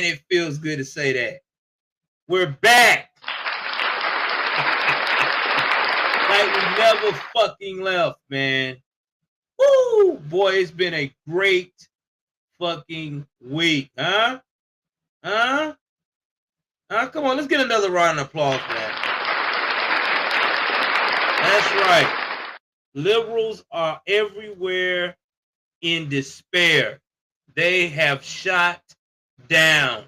Man, it feels good to say that. We're back. Like we never fucking left, man. Woo! Boy, it's been a great fucking week, huh? Huh? Come on, let's get another round of applause for that. That's right. Liberals are everywhere in despair. They have shot down.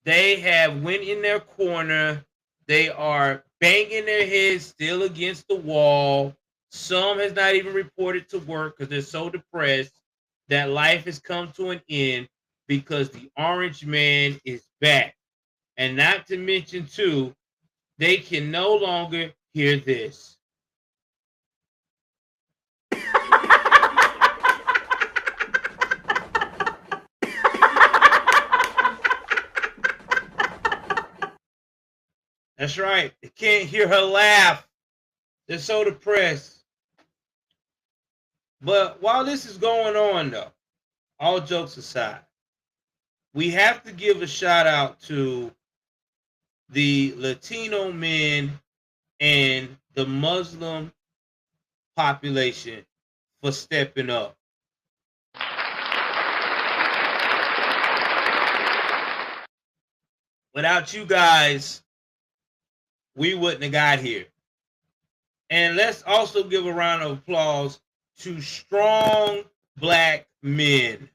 They have went in their corner. They are banging their heads still against the wall. Some has not even reported to work because they're so depressed that life has come to an end because the orange man is back. And not to mention, too, they can no longer hear this. That's right. They can't hear her laugh. They're so depressed. But while this is going on, though, all jokes aside, we have to give a shout out to the Latino men and the Muslim population for stepping up. Without you guys, we wouldn't have got here. And let's also give a round of applause to strong black men.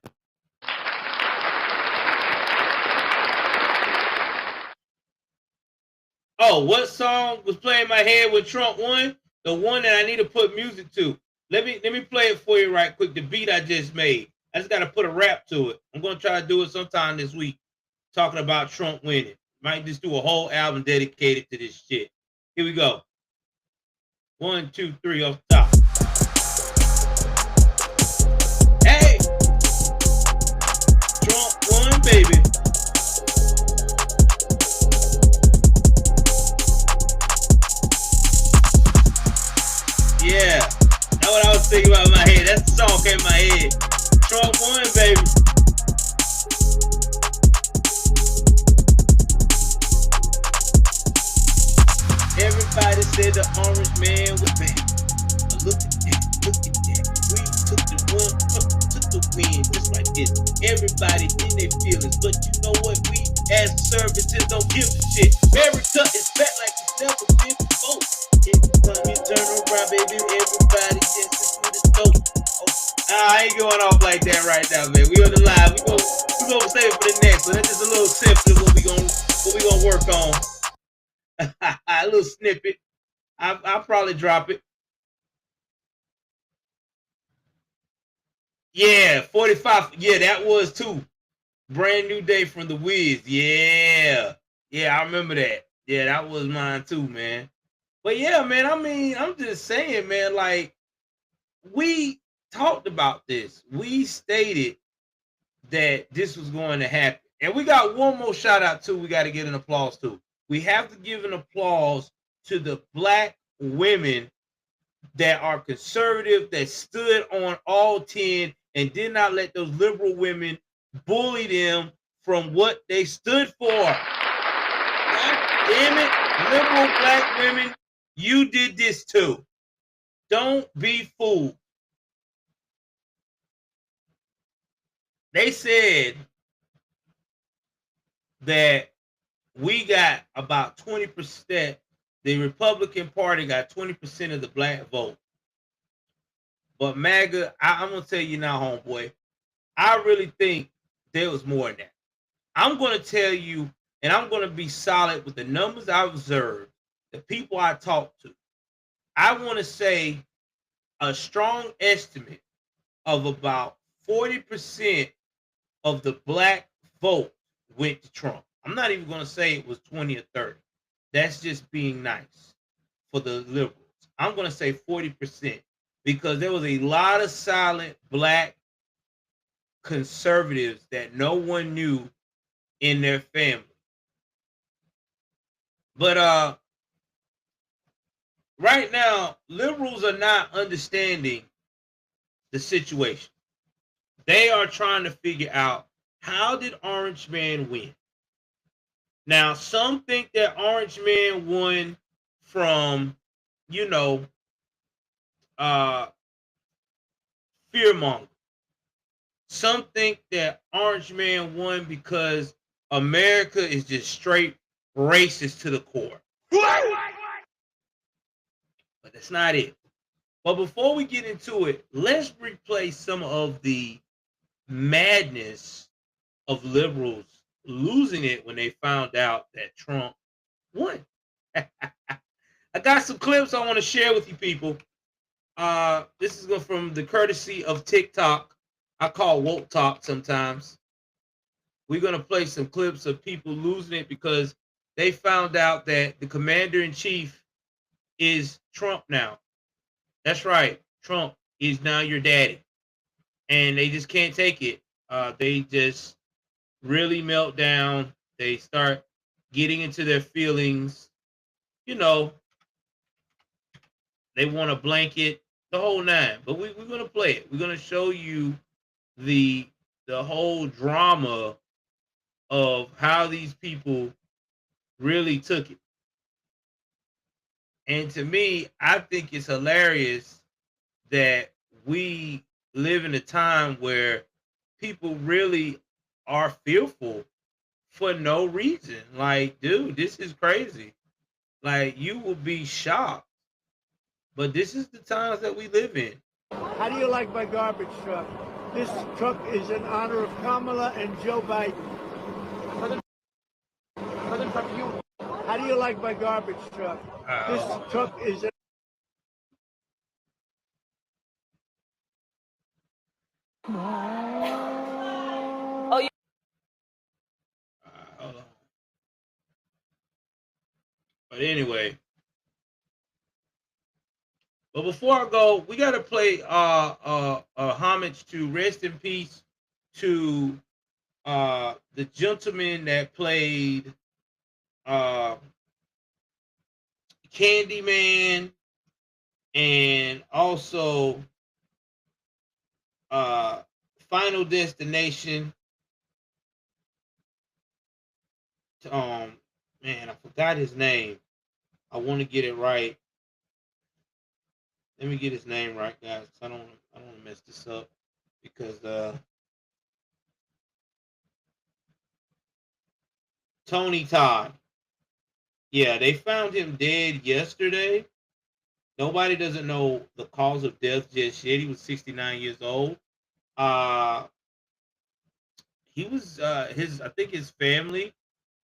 Oh, what song was playing in my head when Trump won? The one that I need to put music to. Let me play it for you right quick. The beat I just made. I just got to put a rap to it. I'm going to try to do it sometime this week, talking about Trump winning. Might just do a whole album dedicated to this shit. Here we go. 1, 2, 3 off the top. Hey! Trump won, baby. Yeah, that's what I was thinking about in my head. That's the song came in my head. Trump won, baby. Everybody said the orange man was back. Look at that, look at that. We took the win, just like this. Everybody in their feelings, but you know what? We as services don't give a shit. America is back like it's never been before. Every time you turn around, baby, everybody just to the dope. I ain't going off like that right now, man. We on the live. We gonna save it for the next one. That's just a little sample of what we gonna work on. A little snippet. I'll probably drop it. Yeah, 45. Yeah, that was too. Brand New Day from The Wiz. Yeah, I remember that. Yeah, that was mine too, man. But yeah, man, I mean, I'm just saying, man, like, we talked about this. We stated that this was going to happen. And we got one more shout out too. We got to get an applause to. We have to give an applause to the black women that are conservative, that stood on all 10 and did not let those liberal women bully them from what they stood for. God damn it, liberal black women, you did this too. Don't be fooled. They said that we got about 20%. The Republican Party got 20% of the black vote. But MAGA, I'm going to tell you now, homeboy, I really think there was more than that. I'm going to tell you, and I'm going to be solid with the numbers I observed, the people I talked to. I want to say a strong estimate of about 40% of the black vote went to Trump. I'm not even going to say it was 20 or 30. That's just being nice for the liberals. I'm going to say 40% because there was a lot of silent black conservatives that no one knew in their family. But right now, liberals are not understanding the situation. They are trying to figure out How did Orange Man win? Now, some think that Orange Man won from, you know, uh, fearmonger. Some think that Orange Man won because America is just straight racist to the core. But that's not it. But before we get into it, let's replay some of the madness of liberals losing it when they found out that Trump won. I got some clips I want to share with you people. This is from the courtesy of TikTok. I call woke talk sometimes. We're gonna play some clips of people losing it because they found out that the commander in chief is Trump now. That's right, Trump is now your daddy, and they just can't take it. They just really melt down. They start getting into their feelings. You know, they want to blanket the whole nine. But we're gonna play it. We're gonna show you the whole drama of how these people really took it. And to me, I think it's hilarious that we live in a time where people really are fearful for no reason. Like, dude, this is crazy. Like, you will be shocked. But this is the times that we live in. How do you like my garbage truck? This truck is in honor of Kamala and Joe Biden. How do you like my garbage truck? This truck is in Oh, yeah. Hold on. But anyway, but before I go, we gotta play homage to rest in peace to the gentleman that played uh Candyman and also uh Final Destination. Man, I forgot his name. I want to get it right. Let me get his name right, guys. I don't want to mess this up because Tony Todd. Yeah, they found him dead yesterday. Nobody doesn't know the cause of death just yet. He was 69 years old. Uh he was his I think his family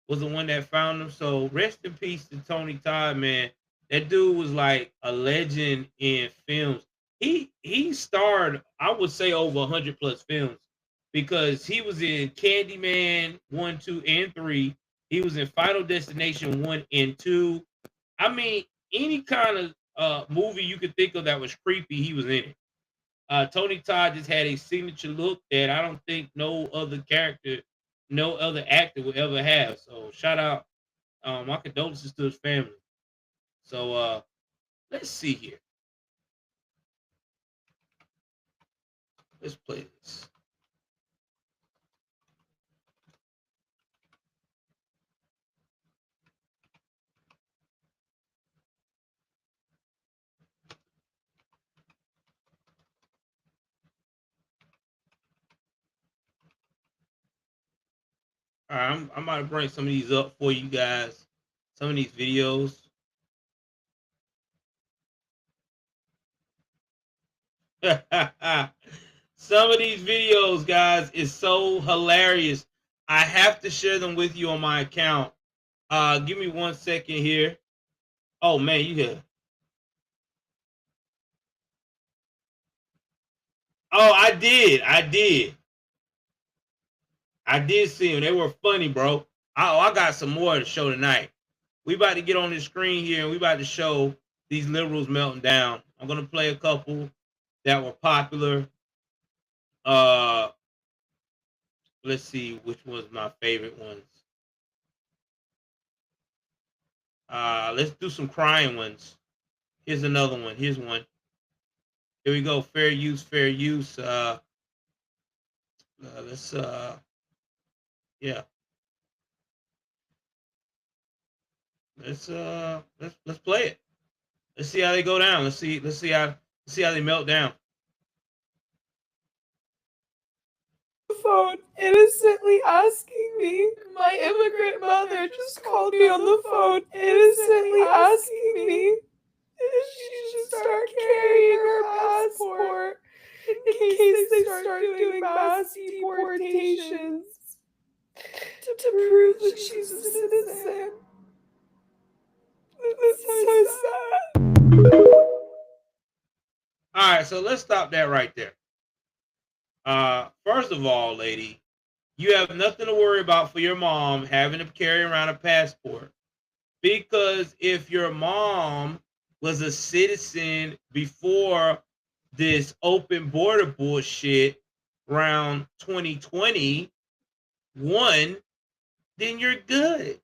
was the one that found him. So rest in peace to Tony Todd, man. That dude was like a legend in films. He starred, I would say, over 100 plus films because he was in Candyman 1, 2, and 3. He was in Final Destination 1 and 2. I mean, any kind of movie you could think of that was creepy, he was in it. Tony Todd just had a signature look that I don't think no other character, no other actor would ever have. So shout out, my condolences to his family. So let's see here. Let's play this. All right, I'm about to bring some of these up for you guys. Some of these videos. Some of these videos, guys, is so hilarious. I have to share them with you on my account. Give me 1 second here. Oh man, you here? Oh, I did see them. They were funny, bro. I got some more to show tonight. We about to get on the screen here and we about to show these liberals melting down. I'm gonna play a couple that were popular. Uh, let's see which was my favorite ones. Let's do some crying ones. Here's another one. Here's one. Here we go. Fair use, fair use. Let's Yeah. Let's play it. Let's see how they go down. Let's see how they melt down. Phone innocently asking me. My immigrant mother just called me on the phone innocently asking me if she should start carrying her passport in case they start doing mass deportations to prove that she's a citizen. That's so sad. All right, so let's stop that right there. First of all, lady, you have nothing to worry about for your mom having to carry around a passport, because if your mom was a citizen before this open border bullshit around 2021, then you're good.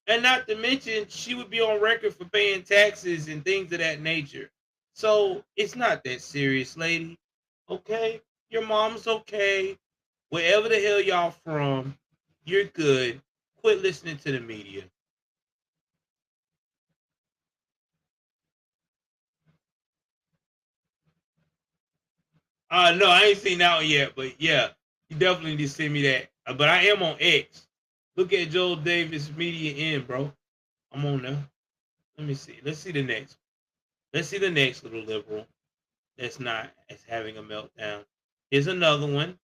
And not to mention, she would be on record for paying taxes and things of that nature. So it's not that serious, lady. Okay? Your mom's okay. Wherever the hell y'all from, you're good. Quit listening to the media. No, I ain't seen that one yet, but yeah, you definitely need to send me that. But I am on X. Look at Joel Davis Media In, bro. I'm on there. Let me see. Let's see the next. Let's see the next little liberal that's not as having a meltdown. Here's another one.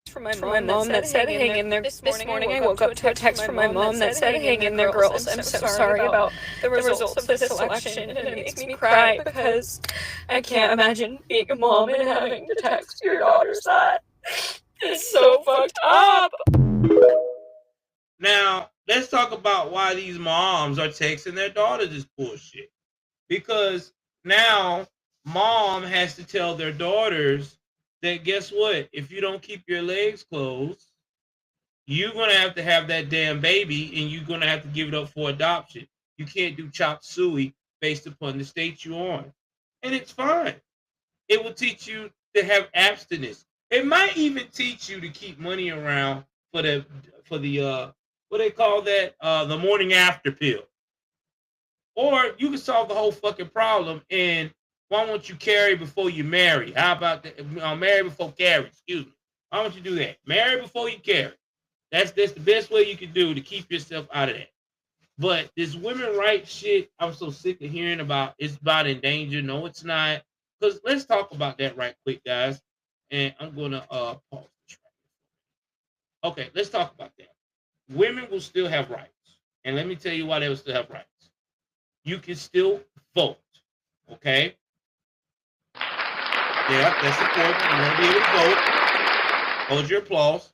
From my mom that said hang in there. This morning I woke up to a text from my mom that said hang in there, girls. I'm so sorry about the results of this election, and it makes me cry because I can't imagine being a mom and having to text your daughters that. It's so fucked up. Now, let's talk about why these moms are texting their daughters this bullshit. Because now mom has to tell their daughters that, guess what? If you don't keep your legs closed, you're going to have that damn baby, and you're going to have to give it up for adoption. You can't do chop suey based upon the state you're on. And it's fine. It will teach you to have abstinence. It might even teach you to keep money around for the what they call that, the morning after pill. Or you can solve the whole fucking problem. And why won't you carry before you marry? How about that? Marry before carry? Excuse me. Why don't you do that? Marry before you carry. That's the best way you can do to keep yourself out of that. But this women rights shit, I'm so sick of hearing about. It's about in danger. No, it's not. Because let's talk about that right quick, guys. And I'm gonna pause this right. Okay, let's talk about that. Women will still have rights. And let me tell you why they will still have rights. You can still vote. Okay? Yeah, that's important. You want to be able to vote. Hold your applause.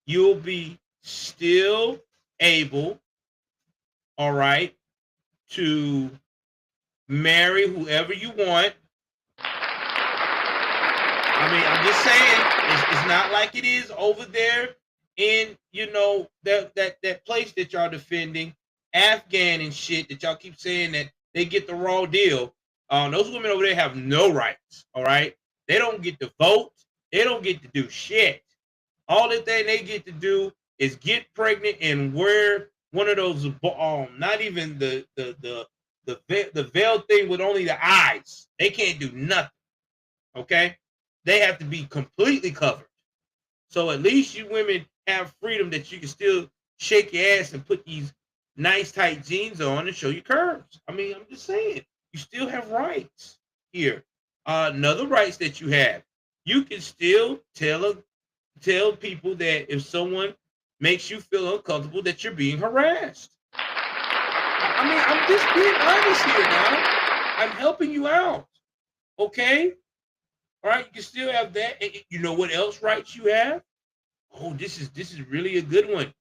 You'll be still able, all right, to marry whoever you want. I mean, I'm just saying, it's not like it is over there in, that place that y'all defending, Afghan and shit, that y'all keep saying that they get the raw deal. Those women over there have no rights, all right? They don't get to vote. They don't get to do shit. All the thing they get to do is get pregnant and wear one of those, not even the veil thing with only the eyes. They can't do nothing, okay? They have to be completely covered. So at least you women have freedom that you can still shake your ass and put these nice tight jeans on and show your curves. I mean, I'm just saying, you still have rights here. Another rights that you have, you can still tell people that if someone makes you feel uncomfortable, that you're being harassed. I mean, I'm just being honest here now. I'm helping you out. Okay? All right, you can still have that. And you know what else rights you have? Oh, this is really a good one.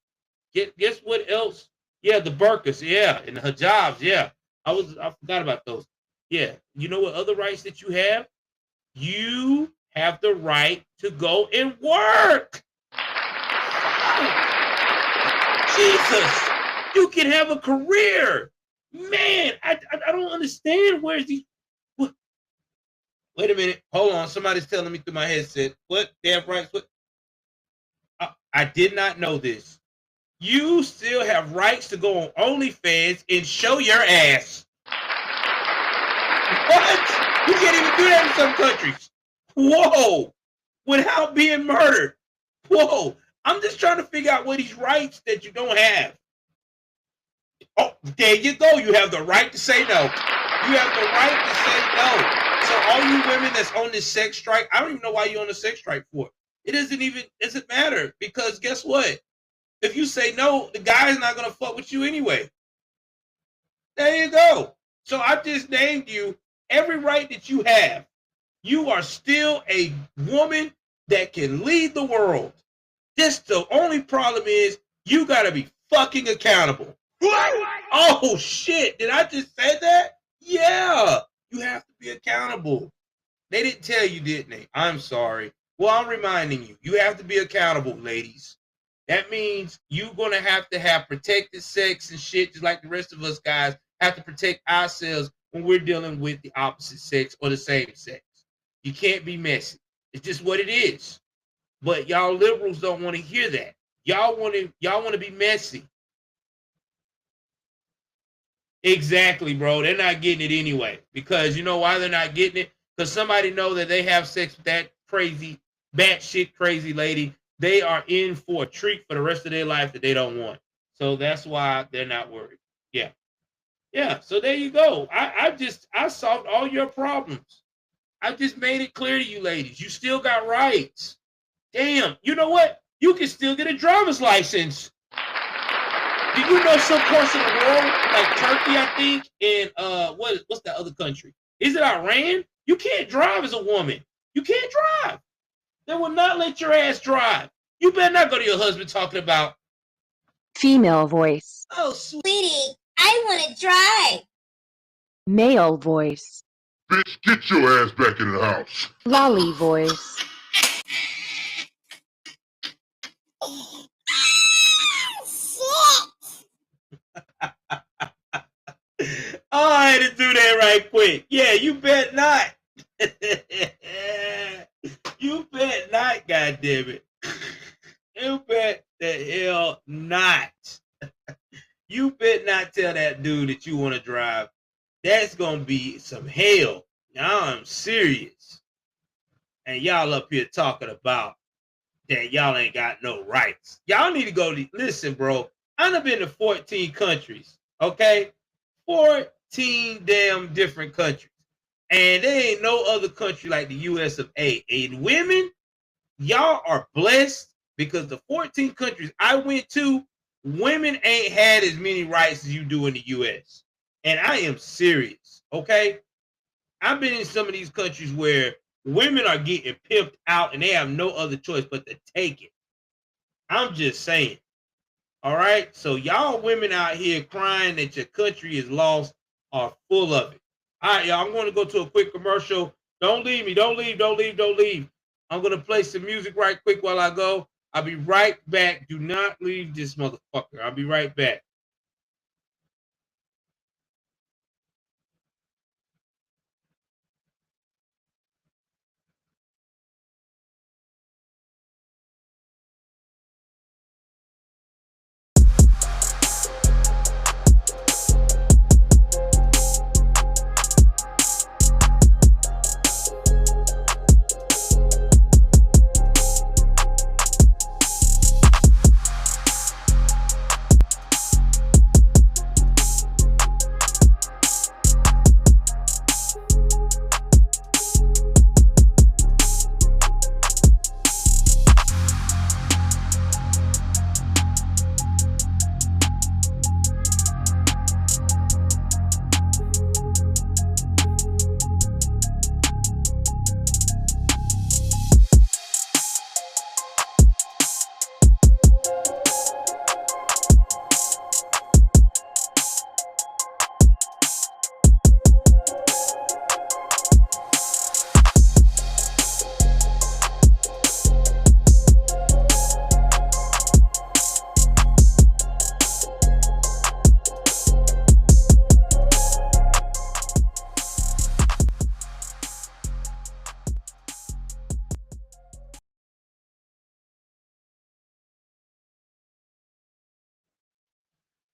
Guess what else? Yeah, the burqas, yeah, and the hijabs, yeah. I forgot about those. Yeah, you know what other rights that you have? You have the right to go and work. Jesus, you can have a career. Man, I don't understand where's these. Wait a minute. Hold on. Somebody's telling me through my headset. What? They have rights? What? I did not know this. You still have rights to go on OnlyFans and show your ass. What? You can't even do that in some countries. Whoa. Without being murdered. Whoa. I'm just trying to figure out what these rights that you don't have. Oh, there you go. You have the right to say no. You have the right to say no. So all you women that's on this sex strike, I don't even know why you're on the sex strike for. It doesn't matter, because guess what? If you say no, the guy's not going to fuck with you anyway. There you go. So I just named you every right that you have. You are still a woman that can lead the world. Just the only problem is you got to be fucking accountable. Oh, shit. Did I just say that? Yeah. You have to be accountable. They didn't tell you, didn't they? I'm sorry. Well, I'm reminding you. You have to be accountable, ladies. That means you're going to have protected sex and shit, just like the rest of us guys have to protect ourselves when we're dealing with the opposite sex or the same sex. You can't be messy. It's just what it is. But y'all liberals don't want to hear that. Y'all want to be messy. Exactly, bro. They're not getting it anyway. Because you know why they're not getting it? Because somebody know that they have sex with that crazy, batshit crazy lady. They are in for a treat for the rest of their life that they don't want. So that's why they're not worried. Yeah. Yeah. So there you go. I solved all your problems. I just made it clear to you ladies. You still got rights. Damn. You know what? You can still get a driver's license. Do you know some parts of the world, like Turkey, I think, and what's that other country? Is it Iran? You can't drive as a woman. You can't drive. They will not let your ass drive. You better not go to your husband talking about female voice. Oh, sweetie, I want to drive. Male voice. Bitch, get your ass back in the house. Lolly voice. Oh, I had to do that right quick. Yeah, you bet not. You bet not, goddammit. You bet the hell not. You bet not tell that dude that you want to drive. That's going to be some hell. Now I'm serious. And y'all up here talking about that y'all ain't got no rights. Y'all need to go, listen, bro. I done been to 14 countries, okay? 14 damn different countries. And there ain't no other country like the US of A. And women, y'all are blessed because the 14 countries I went to, women ain't had as many rights as you do in the US. And I am serious, okay? I've been in some of these countries where women are getting pimped out and they have no other choice but to take it. I'm just saying. All right? So y'all women out here crying that your country is lost are full of it. All right, y'all, I'm going to go to a quick commercial. Don't leave me. Don't leave. Don't leave. Don't leave. I'm going to play some music right quick while I go. I'll be right back. Do not leave this motherfucker. I'll be right back.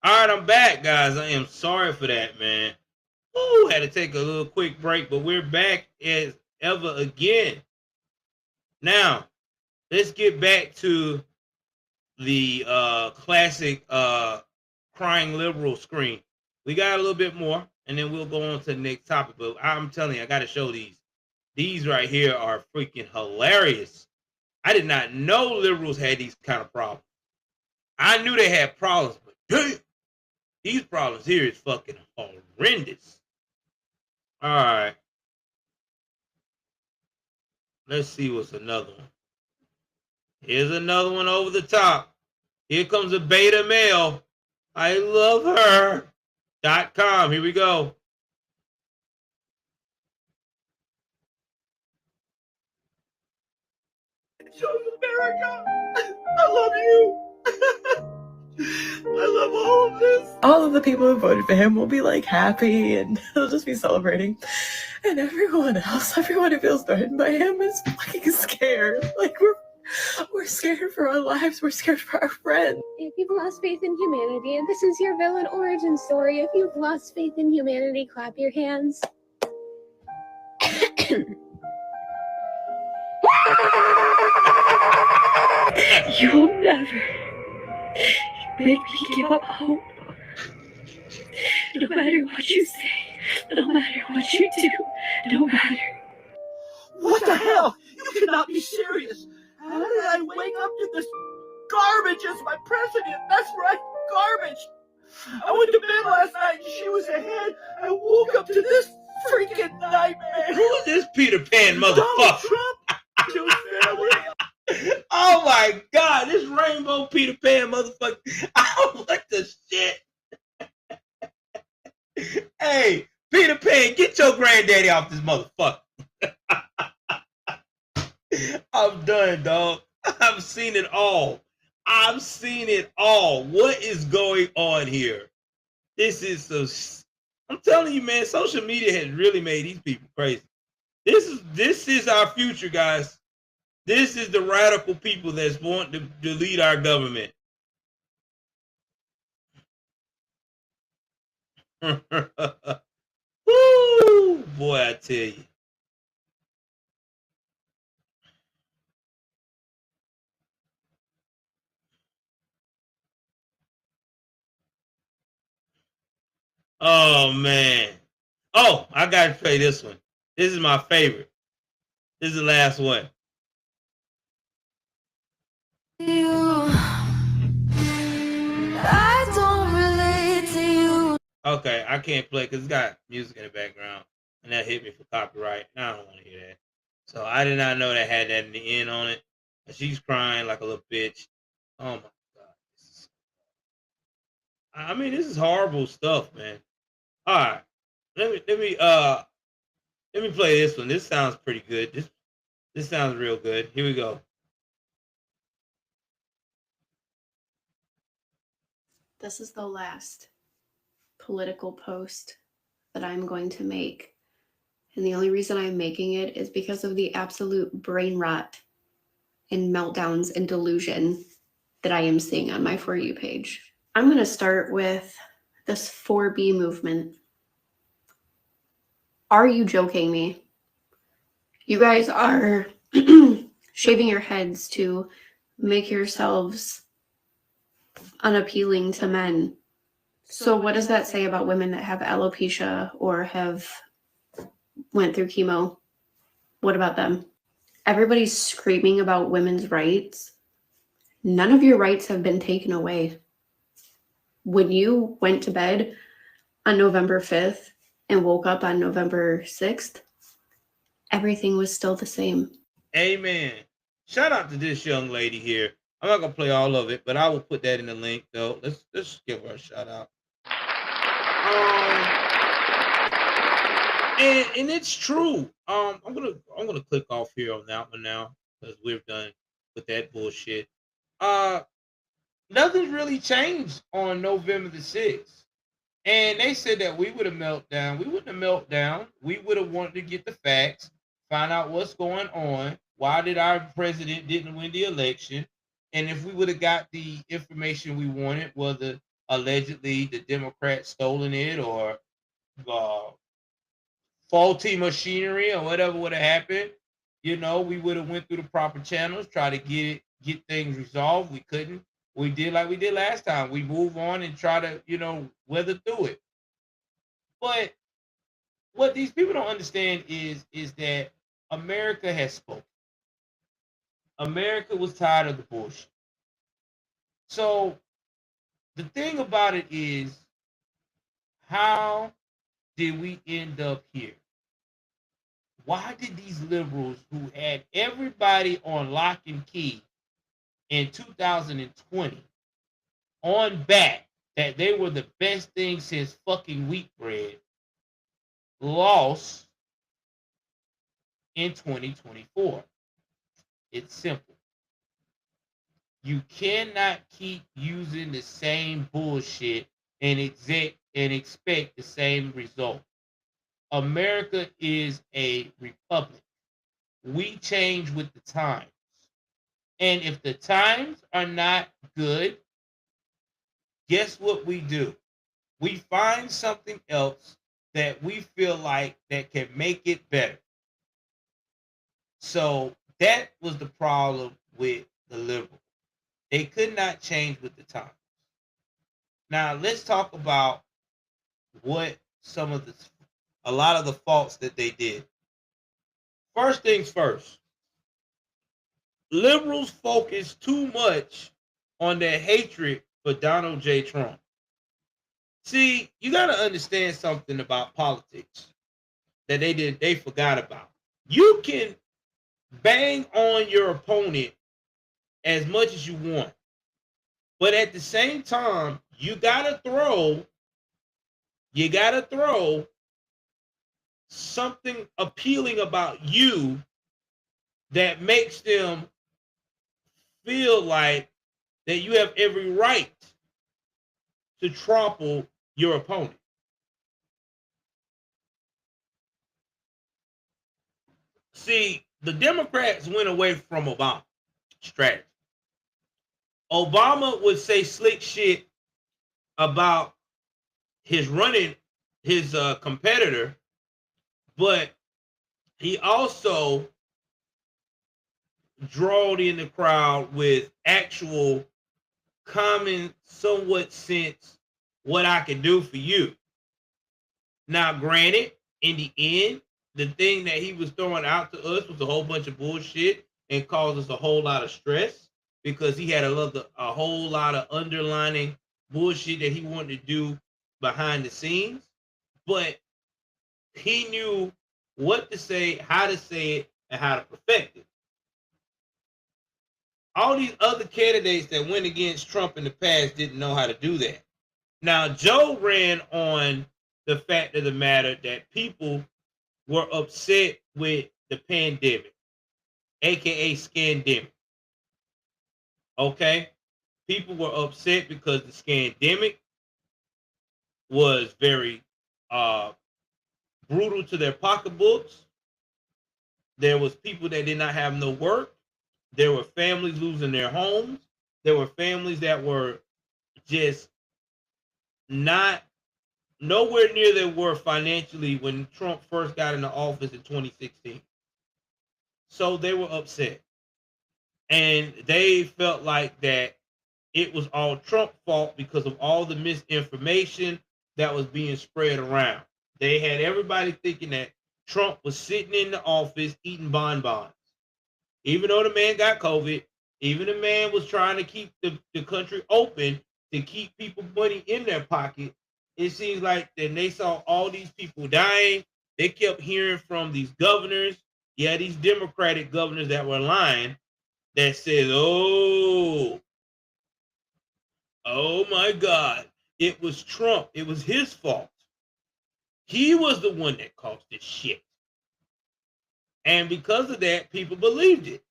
All right, I'm back, guys. I am sorry for that, man. Ooh, had to take a little quick break, but we're back as ever again. Now, let's get back to the classic crying liberal screen. We got a little bit more, and then we'll go on to the next topic. But I'm telling you, I got to show these. These right here are freaking hilarious. I did not know liberals had these kind of problems. I knew they had problems, but damn, these problems here is fucking horrendous. All right. Let's see what's another one. Here's another one over the top. Here comes a beta male. I love her.com. Here we go. Show America. I love you. I love all of this. All of the people who voted for him will be like happy and they'll just be celebrating. And everyone else, everyone who feels threatened by him is fucking scared. Like we're scared for our lives. We're scared for our friends. If you've lost faith in humanity, and this is your villain origin story, if you've lost faith in humanity, clap your hands. You'll never make me give up hope. No matter what you say, no matter what you do, no matter. What the hell? You cannot be serious. How did I wake up to this garbage as my president? That's right, garbage. I went to bed last night and she was ahead. I woke up to this freaking nightmare. Who is this Peter Pan motherfucker? Donald Trump to his family. Oh my God, this rainbow Peter Pan motherfucker. Oh, what the shit? Hey, Peter Pan, get your granddaddy off this motherfucker. I'm done, dog. I've seen it all. I've seen it all. What is going on here? This is so. I'm telling you, man, social media has really made these people crazy. This is our future, guys. This is the radical people that's wanting to lead our government. Woo, boy, I tell you. Oh man. Oh, I gotta play this one. This is my favorite. This is the last one. I don't relate to you. Okay, I can't play because it's got music in the background, and that hit me for copyright. And I don't want to hear that. So I did not know that had that in the end on it. And she's crying like a little bitch. Oh my God. I mean, this is horrible stuff, man. All right. Let me play this one. This sounds pretty good. This sounds real good. Here we go. This is the last political post that I'm going to make. And the only reason I'm making it is because of the absolute brain rot and meltdowns and delusion that I am seeing on my For You page. I'm going to start with this 4B movement. Are you joking me? You guys are shaving your heads to make yourselves unappealing to men. So what does that say about women that have alopecia or have went through chemo? What about them? Everybody's screaming about women's rights. None of your rights have been taken away. When you went to bed on November 5th and woke up on November 6th, everything was still the same. Amen. Shout out to this young lady here. I'm not gonna play all of it, but I will put that in the link though. Let's give her a shout out. And it's true. I'm gonna click off here on that one now because we're done with that bullshit. Nothing's really changed on November the 6th. And they said that we would have melted down. We wouldn't have melted down. We would have wanted to get the facts, find out what's going on. Why did our president didn't win the election? And if we would have got the information we wanted, whether allegedly the Democrats stolen it or faulty machinery or whatever would have happened, we would have went through the proper channels, try to get things resolved. We couldn't. We did like we did last time. We move on and try to, weather through it. But what these people don't understand is that America has spoken. America was tired of the bullshit. So the thing about it is, how did we end up here? Why did these liberals who had everybody on lock and key in 2020 on bat that they were the best thing since fucking wheat bread lost in 2024? It's simple. You cannot keep using the same bullshit and expect the same result. America is a republic. We change with the times. And if the times are not good, guess what we do? We find something else that we feel like that can make it better. So that was the problem with the liberals. They could not change with the times. Now let's talk about what a lot of the faults that they did. First things first, liberals focus too much on their hatred for Donald J. Trump. See, you got to understand something about politics that they forgot about. You can bang on your opponent as much as you want, but at the same time, you gotta throw something appealing about you that makes them feel like that you have every right to trample your opponent. See, the Democrats went away from Obama strategy. Obama would say slick shit about his competitor, but he also drawed in the crowd with actual common, somewhat sense, what I can do for you. Now, granted, in the end, the thing that he was throwing out to us was a whole bunch of bullshit and caused us a whole lot of stress because he had a whole lot of underlining bullshit that he wanted to do behind the scenes. But he knew what to say, how to say it, and how to perfect it. All these other candidates that went against Trump in the past didn't know how to do that. Now, Joe ran on the fact of the matter that people were upset with the pandemic, aka scandemic. Okay? People were upset because the scandemic was very brutal to their pocketbooks. There was people that did not have no work. There were families losing their homes. There were families that were just not nowhere near they were financially when Trump first got into office in 2016. So they were upset. And they felt like that it was all Trump's fault because of all the misinformation that was being spread around. They had everybody thinking that Trump was sitting in the office eating bonbons. Even though the man got COVID, even the man was trying to keep the country open to keep people money in their pocket. It seems like then they saw all these people dying. They kept hearing from these governors, these Democratic governors that were lying, that said, oh my God, it was Trump. It was his fault. He was the one that caused this shit. And because of that, people believed it.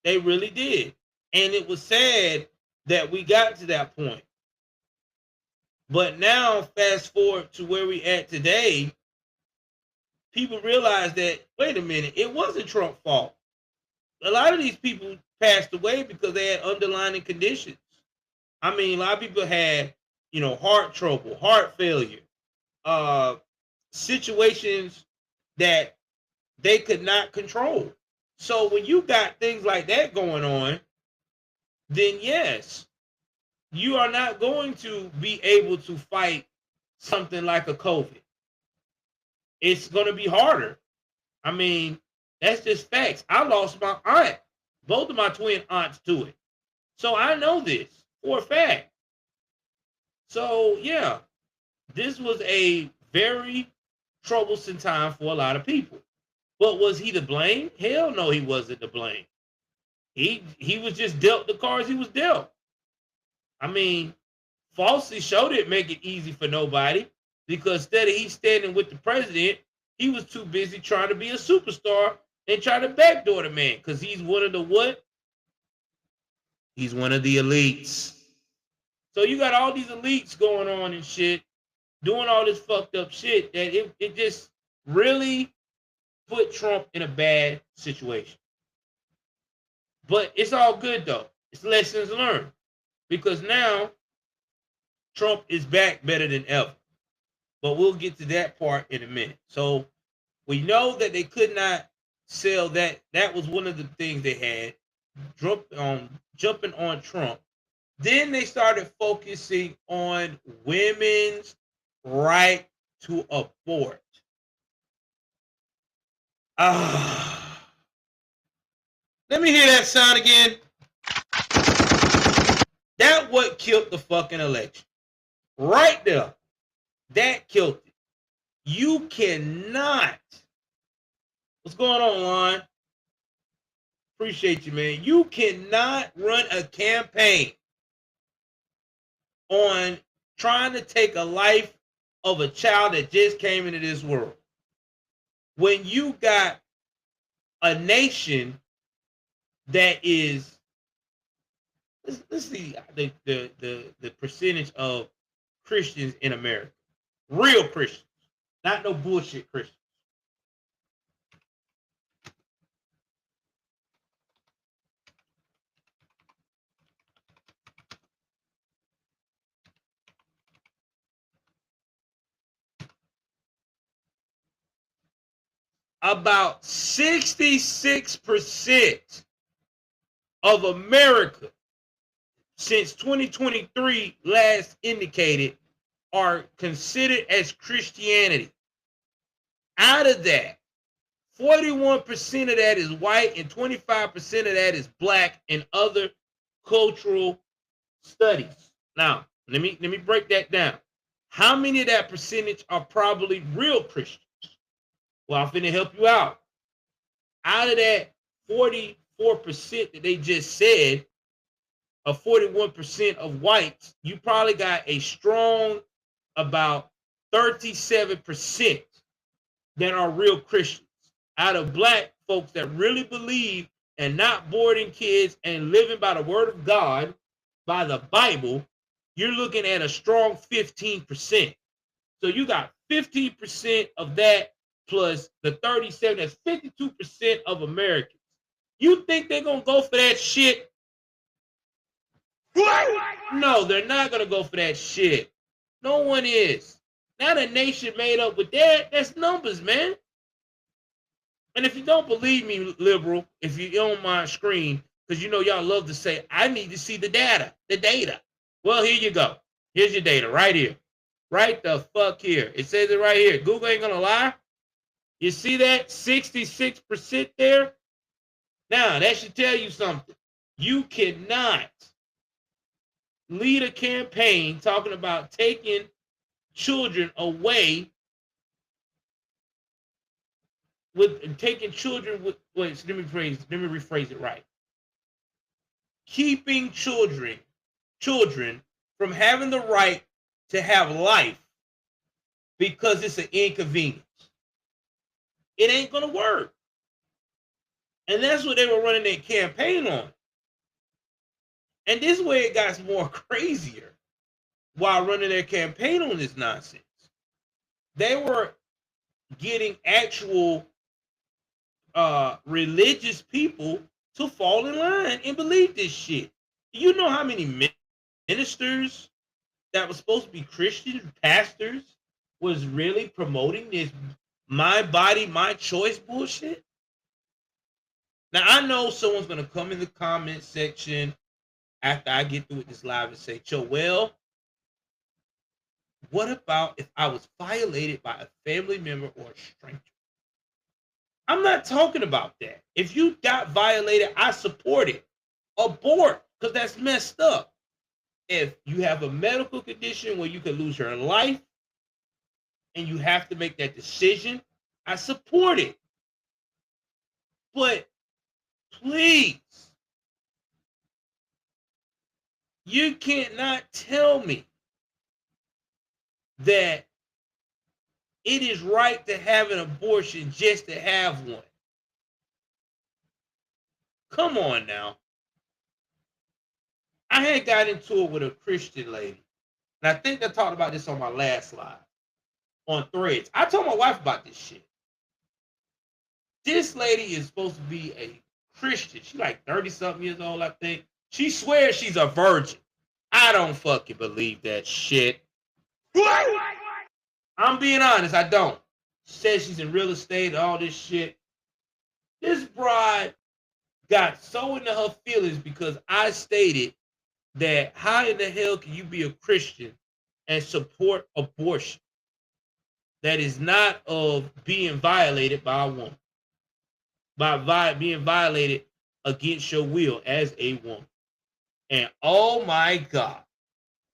They really did. And it was sad that we got to that point. But now, fast forward to where we at today, people realize that, wait a minute, it wasn't Trump's fault. A lot of these people passed away because they had underlying conditions. I mean, a lot of people had, heart trouble, heart failure, situations that they could not control. So when you got things like that going on, then yes, you are not going to be able to fight something like a COVID. It's going to be harder. I mean, that's just facts. I lost my aunt, both of my twin aunts to it. So I know this for a fact. So yeah, this was a very troublesome time for a lot of people. But was he to blame? Hell no, he wasn't to blame. He was just dealt the cards he was dealt. I mean, falsely show didn't make it easy for nobody because instead of he standing with the president, he was too busy trying to be a superstar and try to backdoor the man because he's one of the what? He's one of the elites. So you got all these elites going on and shit, doing all this fucked up shit that it just really put Trump in a bad situation. But it's all good though. It's lessons learned because now Trump is back better than ever. But we'll get to that part in a minute. So we know that they could not sell that. That was one of the things they had jumping on Trump. Then they started focusing on women's right to abort. Let me hear that sound again. That what killed the fucking election. Right there. That killed it. You cannot. What's going on, Lon? Appreciate you, man. You cannot run a campaign on trying to take a life of a child that just came into this world. When you got a nation that is, let's see the percentage of Christians in America. Real Christians, not no bullshit Christians. About 66% of America since 2023 last indicated are considered as Christianity. Out of that, 41% of that is white and 25% of that is black and other cultural studies. Now, let me break that down. How many of that percentage are probably real Christians? Well, I'm finna help you out. Out of that 44% that they just said, of 41% of whites, you probably got a strong about 37% that are real Christians. Out of black folks that really believe and not boarding kids and living by the word of God, by the Bible, you're looking at a strong 15%. So you got 15% of that plus the 37, that's 52% of Americans. You think they're going to go for that shit? No, they're not going to go for that shit. No one is. Not a nation made up with that. That's numbers, man. And if you don't believe me, liberal, if you're on my screen, because you know y'all love to say, I need to see the data. Well, here you go. Here's your data right here. Right the fuck here. It says it right here. Google ain't going to lie. You see that 66% there? Now, that should tell you something. You cannot lead a campaign talking about taking children away with taking children with wait, let me rephrase it right. Keeping children from having the right to have life because it's an inconvenience. It ain't gonna work. And that's what they were running their campaign on. And this way it got more crazier while running their campaign on this nonsense. They were getting actual religious people to fall in line and believe this shit. You know how many ministers that was supposed to be Christian pastors was really promoting this my body, my choice bullshit? Now, I know someone's going to come in the comment section after I get through with this live and say, well, what about if I was violated by a family member or a stranger? I'm not talking about that. If you got violated, I support it. Abort, because that's messed up. If you have a medical condition where you could lose your life and you have to make that decision, I support it. But please, you cannot tell me that it is right to have an abortion just to have one. Come on now. I had got into it with a Christian lady, and I think I talked about this on my last slide on Threads. I told my wife about this shit. This lady is supposed to be a Christian. She's like 30-something years old, I think. She swears she's a virgin. I don't fucking believe that shit. I'm being honest, I don't. She says she's in real estate and all this shit. This bride got so into her feelings because I stated that how in the hell can you be a Christian and support abortion that is not of being violated by a woman, by being violated against your will as a woman. And oh my God,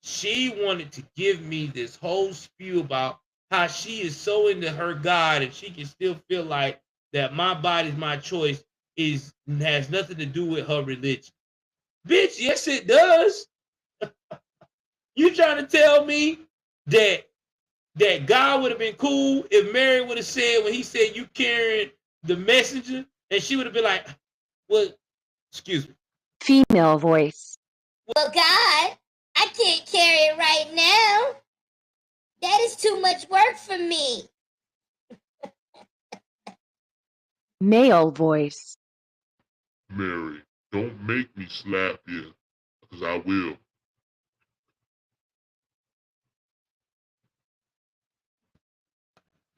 she wanted to give me this whole spew about how she is so into her God and she can still feel like that my body's my choice has nothing to do with her religion. Bitch, yes it does. You trying to tell me that God would have been cool if Mary would have said when he said you carrying the messenger, and she would have been like, well, excuse me. Female voice. Well, God, I can't carry it right now. That is too much work for me. Male voice. Mary, don't make me slap you, because I will.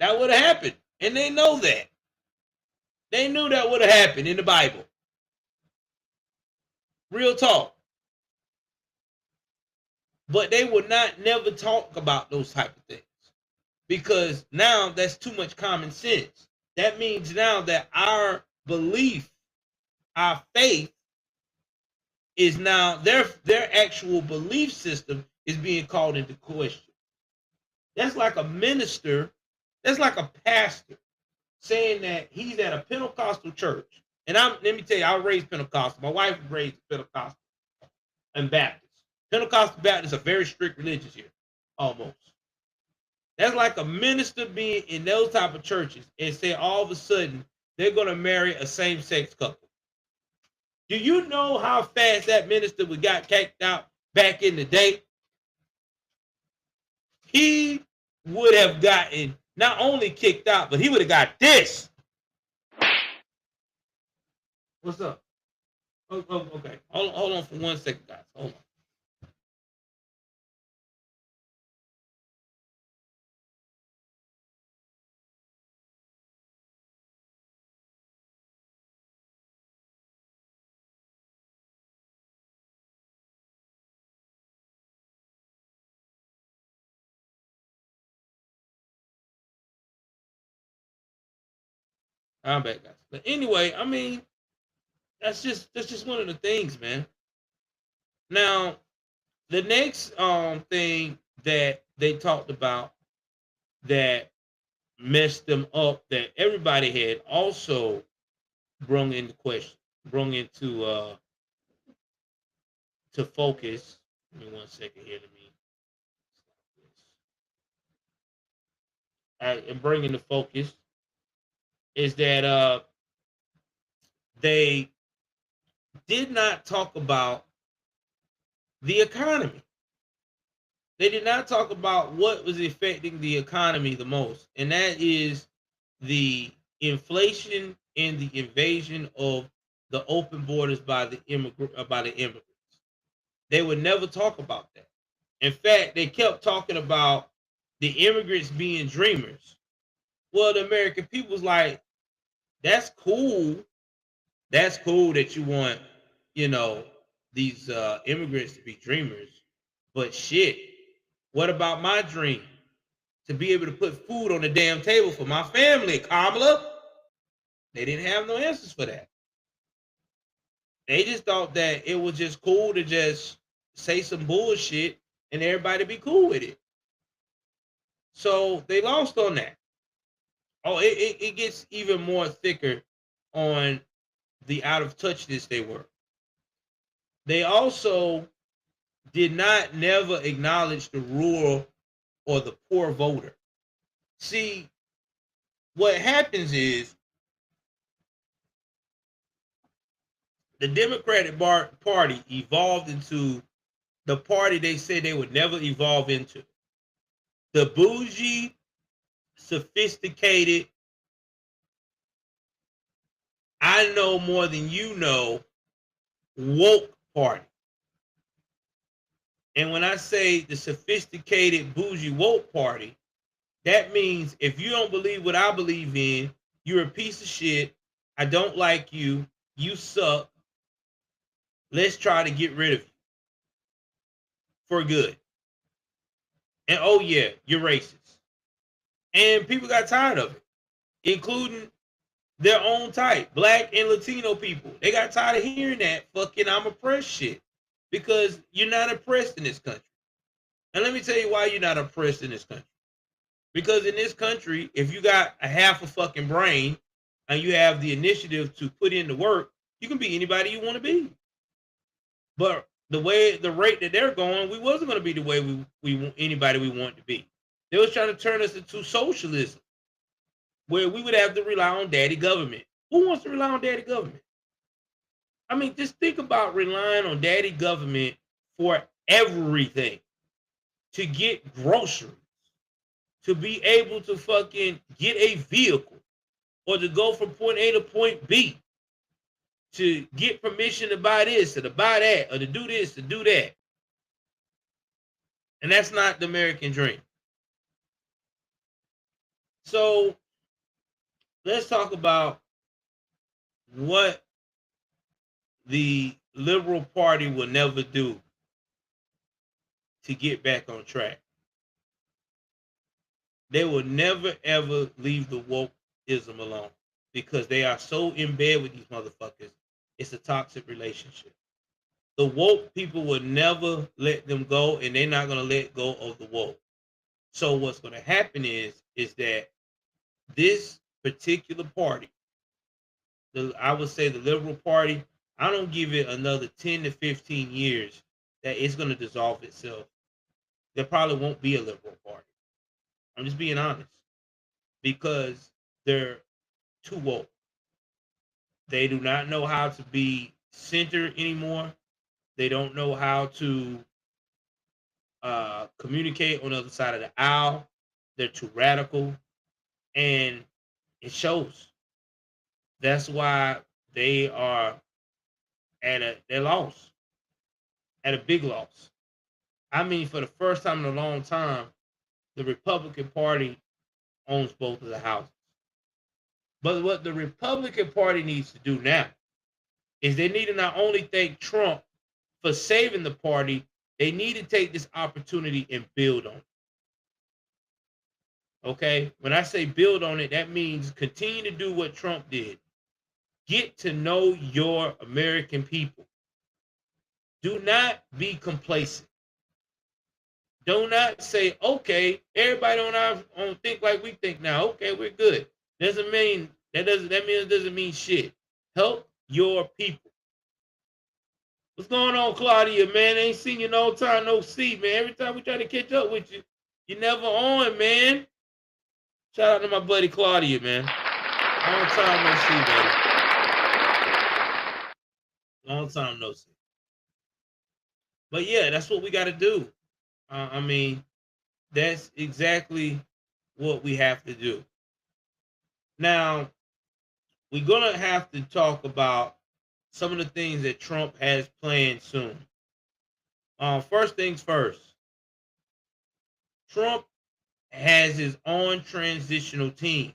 That would have happened. And they know that. They knew that would have happened in the Bible. Real talk. But they would not never talk about those type of things. Because now that's too much common sense. That means now that our belief, our faith, is now their actual belief system is being called into question. That's like a minister, that's like a pastor saying that he's at a Pentecostal church. And let me tell you, I was raised Pentecostal. My wife was raised Pentecostal and Baptist. Pentecostal Baptists are very strict religions here, almost. That's like a minister being in those type of churches and say all of a sudden they're going to marry a same-sex couple. Do you know how fast that minister would got kicked out back in the day? He would have gotten not only kicked out, but he would have got this. What's up? Oh, okay. Hold on for 1 second, guys. Hold on. I'm back, guys. But anyway, I mean, that's just one of the things, man. Now, the next thing that they talked about that messed them up, that everybody had also brought into question, brought into to focus. Give me 1 second here. And bringing the focus is that they did not talk about the economy. They did not talk about what was affecting the economy the most, and that is the inflation and the invasion of the open borders by the immigrants. They would never talk about that. In fact, they kept talking about the immigrants being dreamers. Well, the American people's like, that's cool. That's cool that you want, you know, these immigrants to be dreamers. But shit, what about my dream? To be able to put food on the damn table for my family, Kamala? They didn't have no answers for that. They just thought that it was just cool to just say some bullshit and everybody be cool with it. So they lost on that. Oh, it gets even more thicker on the out of touchness they were. They also did not never acknowledge the rural or the poor voter. See, what happens is the Democratic Party evolved into the party they said they would never evolve into. The bougie, sophisticated, I know more than you know, woke party. And when I say the sophisticated, bougie, woke party, that means if you don't believe what I believe in, you're a piece of shit. I don't like you. You suck. Let's try to get rid of you for good. And oh yeah, you're racist. And people got tired of it, including their own type, black and Latino people. They got tired of hearing that fucking I'm oppressed shit because you're not oppressed in this country. And let me tell you why you're not oppressed in this country. Because in this country, if you got a half a fucking brain and you have the initiative to put in the work, you can be anybody you want to be. But the rate that they're going, we wasn't going to be the way we anybody we want to be. They was trying to turn us into socialism, where we would have to rely on daddy government. Who wants to rely on daddy government? I mean, just think about relying on daddy government for everything. To get groceries, to be able to fucking get a vehicle, or to go from point A to point B, to get permission to buy this or to buy that or to do this, to do that. And that's not the American dream. So let's talk about what the Liberal Party will never do to get back on track. They will never ever leave the wokeism alone because they are so in bed with these motherfuckers. It's a toxic relationship. The woke people will never let them go, and they're not going to let go of the woke. So what's going to happen is that this particular party, I would say the Liberal Party, I don't give it another 10 to 15 years that it's going to dissolve itself. There probably won't be a Liberal Party. I'm just being honest. Because they're too woke. They do not know how to be centered anymore. They don't know how to communicate on the other side of the aisle. They're too radical. And it shows. That's why they are at their loss. At a big loss. I mean, for the first time in a long time, the Republican Party owns both of the houses. But what the Republican Party needs to do now is they need to not only thank Trump for saving the party, they need to take this opportunity and build on it. Okay? When I say build on it, that means continue to do what Trump did. Get to know your American people. Do not be complacent. Do not say, okay, everybody don't think like we think now. Okay, we're good. That means it doesn't mean shit. Help your people. What's going on, Claudia, man? Ain't seen you no time, no see, man. Every time we try to catch up with you, you're never on, man. Shout out to my buddy Claudia, man. Long time no see, buddy. Long time no see. But yeah, that's what we got to do. I mean, that's exactly what we have to do. Now, we're going to have to talk about some of the things that Trump has planned soon. First things first, Trump has his own transitional team.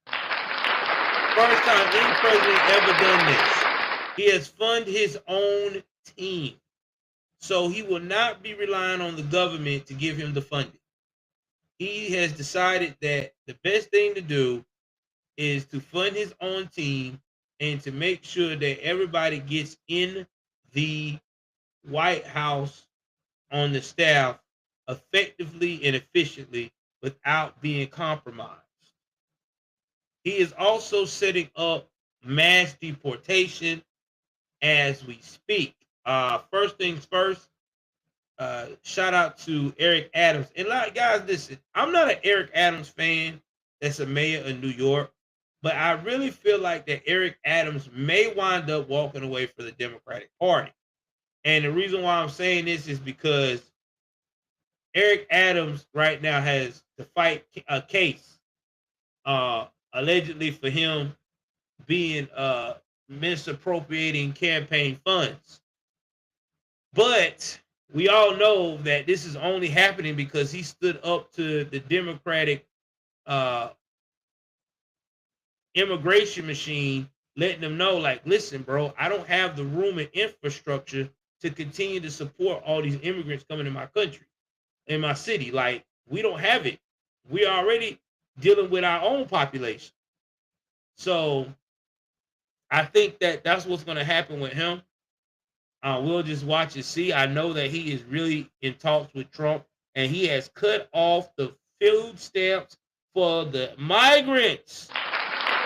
First time any president ever done this. He has funded his own team. So he will not be relying on the government to give him the funding. He has decided that the best thing to do is to fund his own team and to make sure that everybody gets in the White House on the staff effectively and efficiently without being compromised. He is also setting up mass deportation as we speak. First things first, shout out to Eric Adams. And like guys, listen, I'm not an Eric Adams fan that's a mayor of New York, but I really feel like that Eric Adams may wind up walking away for the Democratic Party. And the reason why I'm saying this is because Eric Adams right now has to fight a case allegedly for him being misappropriating campaign funds. But we all know that this is only happening because he stood up to the Democratic immigration machine, letting them know, like, listen, bro, I don't have the room and infrastructure to continue to support all these immigrants coming to my country, in my city. Like, we don't have it. We are already dealing with our own population. So I think that that's what's going to happen with him. We'll just watch and see. I know that he is really in talks with Trump, and he has cut off the food stamps for the migrants.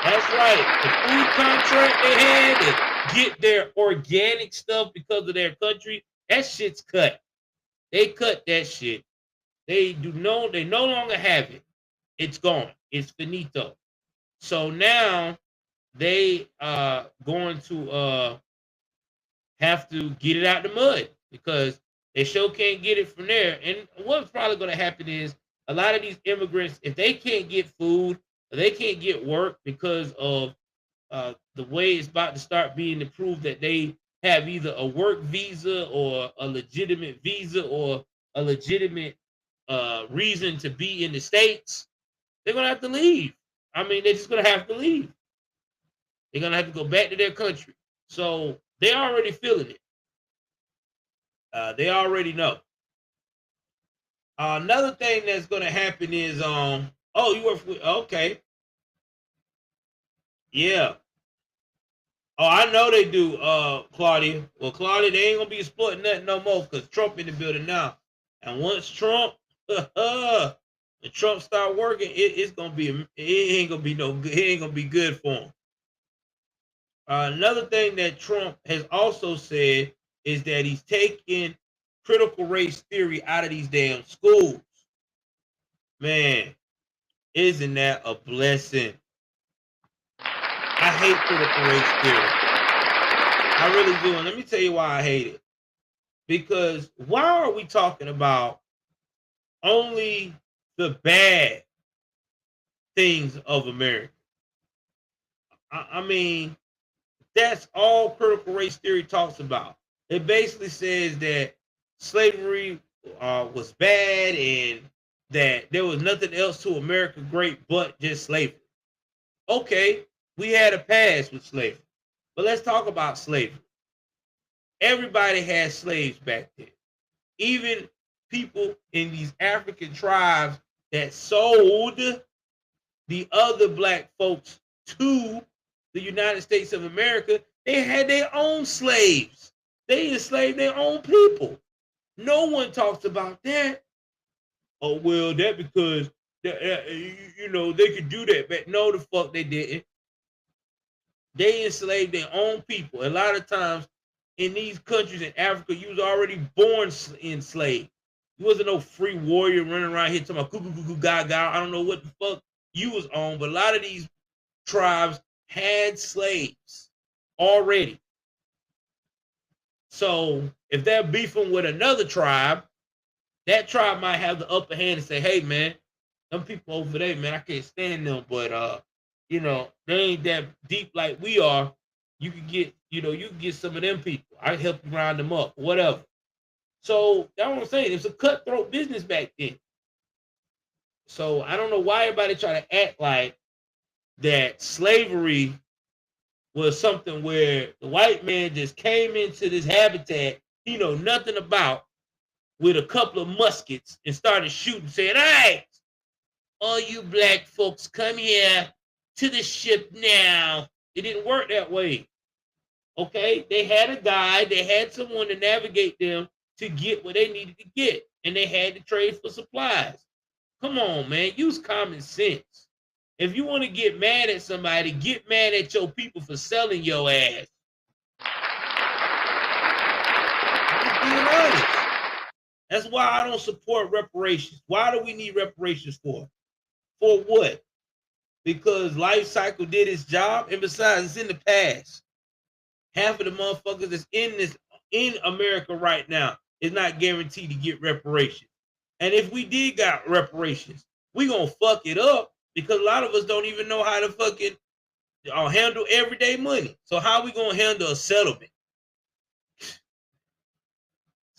That's right. The food contract they had to get their organic stuff because of their country, that shit's cut. They cut that shit. They no longer have it. It's gone. It's finito. So now they are going to have to get it out the mud because they sure can't get it from there. And what's probably going to happen is a lot of these immigrants, if they can't get food, or they can't get work because of the way it's about to start being to prove that they have either a work visa or a legitimate visa or a legitimate reason to be in the States, they're going to have to leave. I mean, they're just going to have to leave. They're going to have to go back to their country. So they're already feeling it. They already know. Another thing that's going to happen is, oh, you work for, okay. Yeah. Oh, I know they do, Claudia. Well, Claudia, they ain't going to be exploiting nothing no more because Trump in the building now. And once Trump, when Trump start working, it's going to be, it ain't going to be no good. It ain't going to be good for him. Another thing that Trump has also said is that he's taking critical race theory out of these damn schools. Man, isn't that a blessing? I hate critical race theory. I really do. And let me tell you why I hate it. Because why are we talking about only the bad things of America? I mean, that's all critical race theory talks about. It basically says that slavery was bad and that there was nothing else to America great but just slavery. Okay, we had a past with slavery, but let's talk about slavery. Everybody had slaves back then. Even people in these African tribes that sold the other black folks to the United States of America, they had their own slaves. They enslaved their own people. No one talks about that. Oh, well, that because, you know, they could do that. But no, the fuck they didn't. They enslaved their own people. A lot of times in these countries in Africa, you was already born enslaved. You wasn't no free warrior running around here talking about cuckoo gaga. I don't know what the fuck you was on, but a lot of these tribes had slaves already. So if they're beefing with another tribe, that tribe might have the upper hand and say, hey man, them people over there, man, I can't stand them, but you know, they ain't that deep like we are. you can get, you can get some of them people. I help you round them up, whatever. So that's what I'm saying. It was a cutthroat business back then. So I don't know why everybody try to act like that slavery was something where the white man just came into this habitat he know nothing about with a couple of muskets and started shooting, saying, "All right, all you black folks, come here to the ship now." It didn't work that way. Okay, they had a guide, they had someone to navigate them to get what they needed to get, and they had to trade for supplies. Come on, man, use common sense. If you want to get mad at somebody, get mad at your people for selling your ass. I'm being honest. That's why I don't support reparations. Why do we need reparations for? For what? Because life cycle did its job, and besides, it's in the past. Half of the motherfuckers that's in America right now is not guaranteed to get reparations. And if we did got reparations, we gonna fuck it up because a lot of us don't even know how to fucking handle everyday money. So how we gonna handle a settlement? It's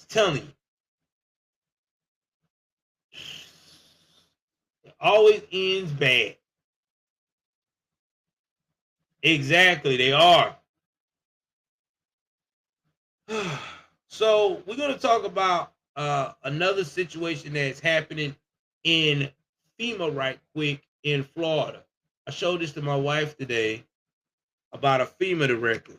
telling you. It always ends bad. Exactly, they are. So we're going to talk about another situation that's happening in FEMA right quick in Florida. I showed this to my wife today about a FEMA director.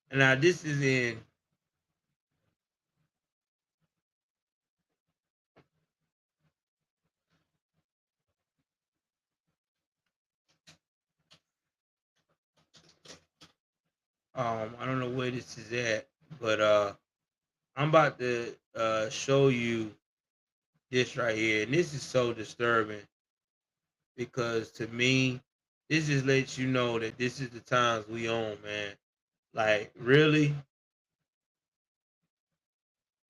And now this is in I don't know where this is at, but I'm about to show you this right here. And this is so disturbing because to me, this just lets you know that this is the times we own, man. Like, really?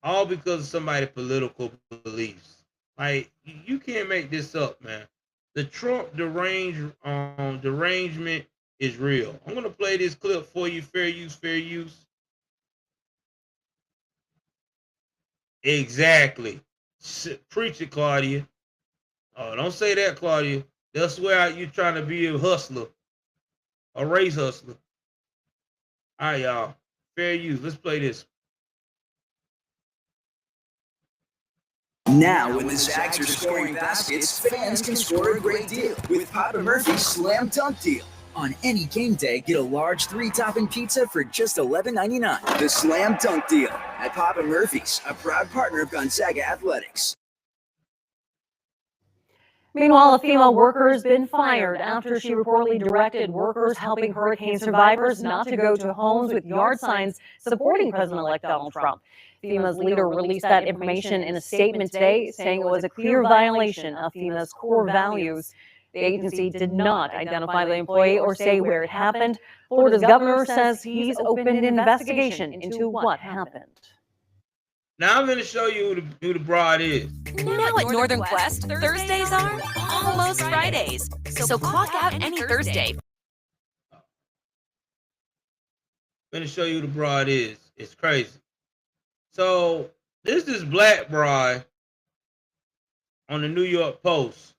All because of somebody's political beliefs. Like, you can't make this up, man. The Trump derangement is real. I'm gonna play this clip for you. Fair use, fair use. Exactly. Preach it, Claudia. Oh, don't say that, Claudia. They'll swear out you trying to be a hustler, a race hustler. All right, y'all. Fair use. Let's play this. Now, when the Zags are scoring baskets, fans can score a great deal with Papa Murphy's Slam Dunk Deal. On any game day, get a large 3-topping pizza for just $11.99. The Slam Dunk Deal at Papa Murphy's, a proud partner of Gonzaga Athletics. Meanwhile, a female worker has been fired after she reportedly directed workers helping hurricane survivors not to go to homes with yard signs supporting President-elect Donald Trump. FEMA's leader released that information in a statement today, saying it was a clear violation of FEMA's core values. The agency did not identify the employee or say where it happened. Florida's governor says he's opened an investigation into what happened. Now I'm going to show you who the broad is. Now at Northern Quest, Thursdays are almost Fridays. So clock out any Thursday. I'm going to show you who the broad is. It's crazy. So this is Black Broad on the New York Post.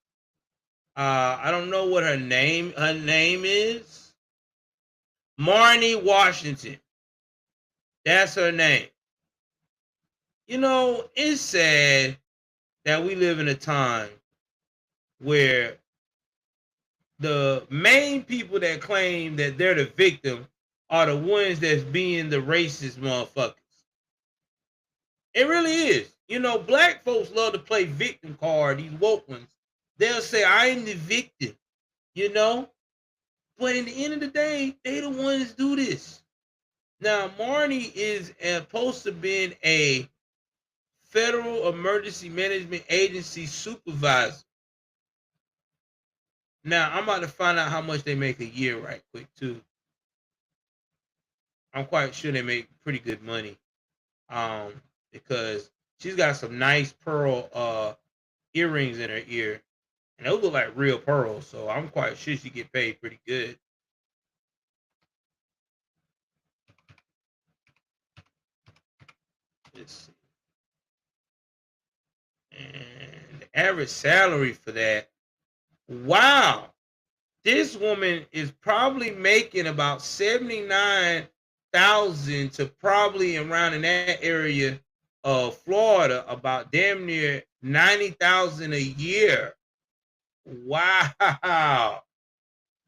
I don't know what her name is. Marnie Washington. That's her name. You know, it's sad that we live in a time where the main people that claim that they're the victim are the ones that's being the racist motherfuckers. It really is. You know, black folks love to play victim card, these woke ones. They'll say, I'm the victim, you know? But in the end of the day, they the ones do this. Now, Marnie is supposed to be a Federal Emergency Management Agency supervisor. Now, I'm about to find out how much they make a year right quick, too. I'm quite sure they make pretty good money. because she's got some nice pearl earrings in her ear, and those look like real pearls. So I'm quite sure she get paid pretty good. Let's see. And the average salary for that, wow, this woman is probably making about 79,000 to probably around in that area of Florida, about damn near 90,000 a year. Wow.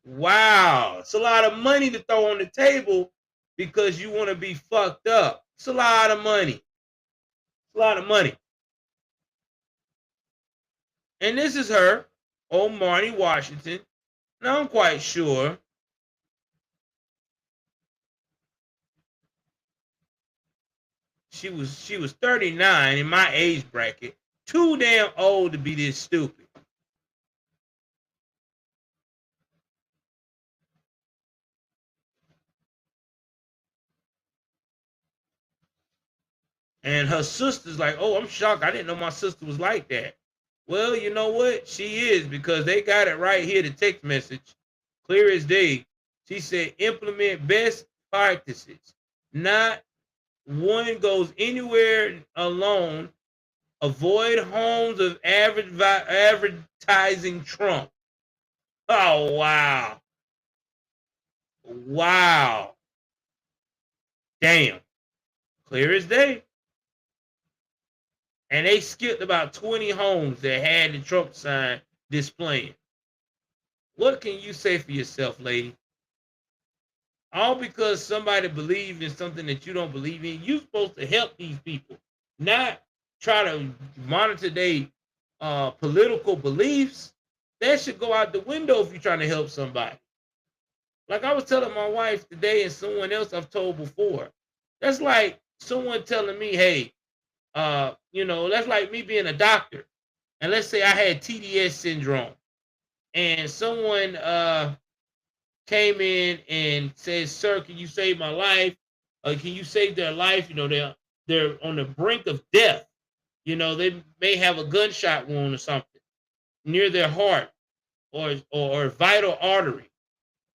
Wow. It's a lot of money to throw on the table because you want to be fucked up. It's a lot of money. It's a lot of money. And this is her, old Marnie Washington. Now I'm quite sure she was 39 in my age bracket, too damn old to be this stupid. And her sister's like, oh, I'm shocked. I didn't know my sister was like that. Well, you know what? She is, because they got it right here, the text message, clear as day. She said, implement best practices. Not one goes anywhere alone. Avoid homes of advertising Trump. Oh, wow. Wow. Damn. Clear as day. And they skipped about 20 homes that had the Trump sign displaying. What can you say for yourself, lady? All because somebody believed in something that you don't believe in. You're supposed to help these people, not try to monitor their political beliefs. That should go out the window if you're trying to help somebody. Like I was telling my wife today, and someone else I've told before. That's like someone telling me, hey, that's like me being a doctor. And let's say I had TDS syndrome, and someone came in and says, sir, can you save my life? Can you save their life? They're on the brink of death. They may have a gunshot wound or something near their heart or vital artery.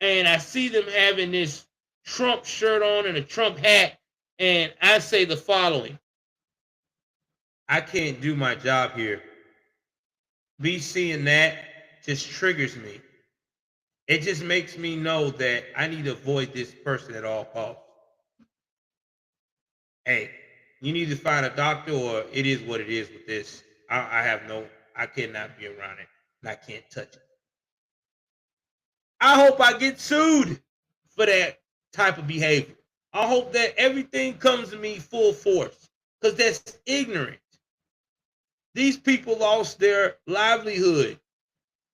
And I see them having this Trump shirt on and a Trump hat. And I say the following: I can't do my job here. Me seeing that just triggers me. It just makes me know that I need to avoid this person at all costs. Hey, you need to find a doctor, or it is what it is with this. I cannot be around it, and I can't touch it. I hope I get sued for that type of behavior. I hope that everything comes to me full force, because that's ignorant. These people lost their livelihood.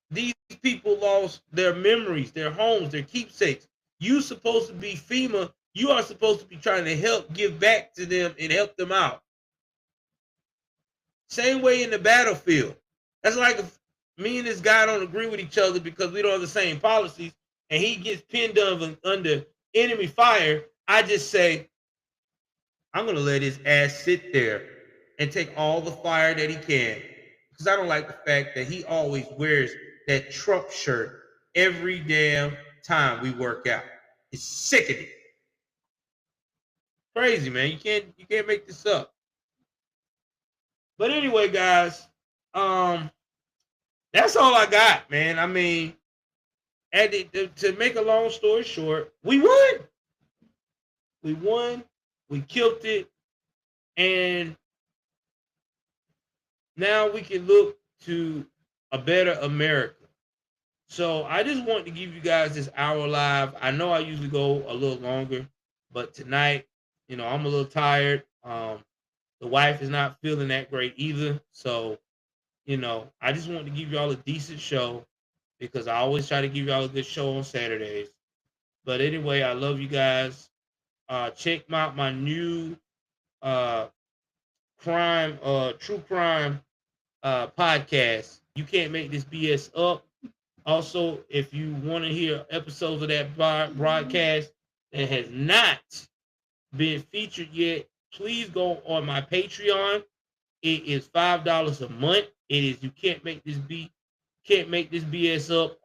These people lost their memories, their homes, their keepsakes. You supposed to be FEMA. You are supposed to be trying to help give back to them and help them out. Same way in the battlefield. That's like if me and this guy don't agree with each other because we don't have the same policies, and he gets pinned under enemy fire. I just say, I'm going to let his ass sit there and take all the fire that he can, because I don't like the fact that he always wears that Trump shirt every damn time we work out. It's sickening. Crazy, man. You can't make this up. But anyway, guys, that's all I got, man. I mean, to make a long story short, we won. We won. We killed it. And now we can look to a better America. So I just want to give you guys this hour live. I know I usually go a little longer, but tonight, I'm a little tired. The wife is not feeling that great either. So, I just want to give y'all a decent show, because I always try to give y'all a good show on Saturdays. But anyway, I love you guys. Check out my new true crime podcast. You Can't Make This BS Up. Also, if you want to hear episodes of that broadcast that has not been featured yet, please go on my Patreon. It is $5 a month. It is you can't make this BS up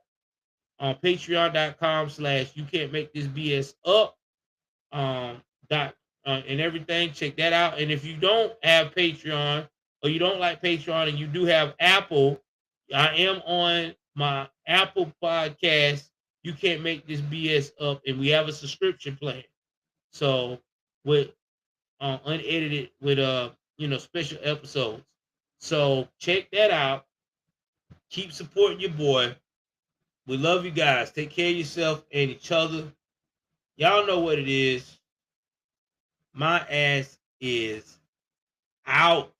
on patreon.com/ you can't make this BS up. And everything. Check that out. And if you don't have Patreon or you don't like Patreon and you do have Apple, I am on my Apple podcast. You can't make this BS up, and we have a subscription plan. So with unedited with special episodes. So check that out. Keep supporting your boy. We love you guys. Take care of yourself and each other. Y'all know what it is. My ass is out.